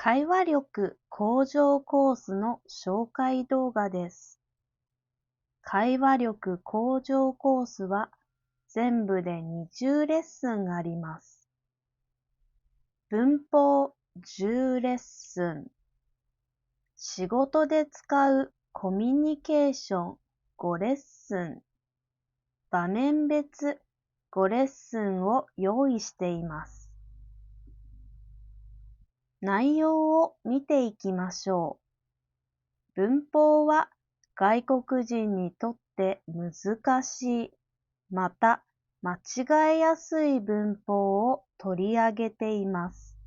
会話力向上コースの紹介動画です。会話力向上コースは全部で20レッスンあります。文法10レッスン、仕事で使うコミュニケーション5レッスン、場面別5レッスンを用意しています。内容を見ていきましょう。文法は外国人にとって難しい、また間違えやすい文法を取り上げています。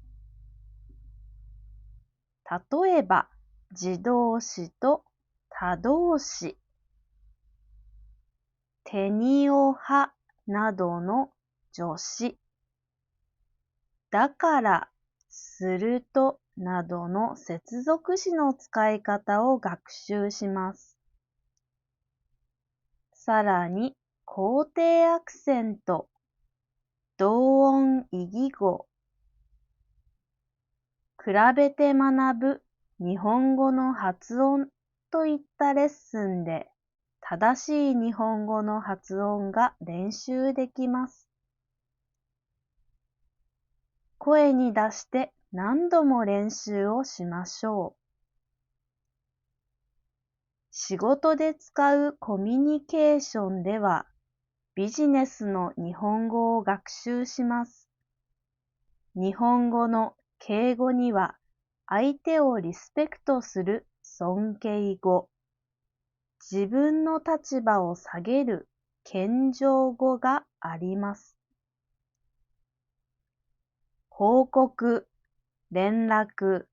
例えば、自動詞と他動詞、てにをはなどの助詞、だから、するとなどの接続詞の使い方を学習します。さらに、肯定アクセント、同音異義語、比べて学ぶ日本語の発音といったレッスンで正しい日本語の発音が練習できます。声に出して何度も練習をしましょう。仕事で使うコミュニケーションではビジネスの日本語を学習します。日本語の敬語には相手をリスペクトする尊敬語、自分の立場を下げる謙譲語があります。報告、連絡、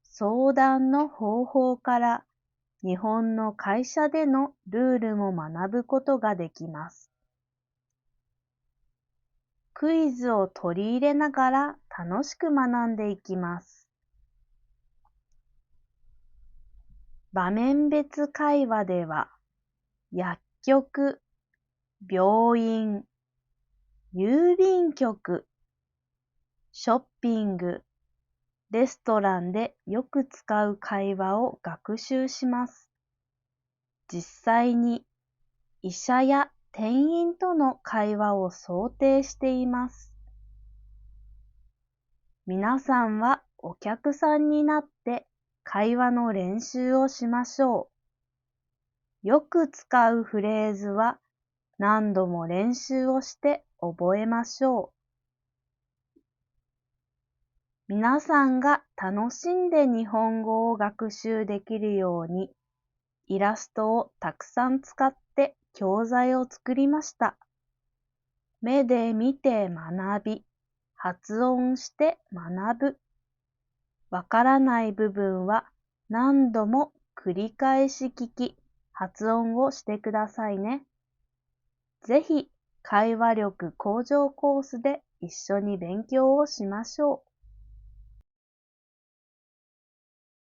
相談の方法から日本の会社でのルールも学ぶことができます。クイズを取り入れながら楽しく学んでいきます。場面別会話では、薬局、病院、郵便局、ショッピング、レストランでよく使う会話を学習します。実際に医者や店員との会話を想定しています。皆さんはお客さんになって会話の練習をしましょう。よく使うフレーズは何度も練習をして覚えましょう。皆さんが楽しんで日本語を学習できるように、イラストをたくさん使って教材を作りました。目で見て学び、発音して学ぶ。わからない部分は何度も繰り返し聞き、発音をしてくださいね。ぜひ会話力向上コースで一緒に勉強をしましょう。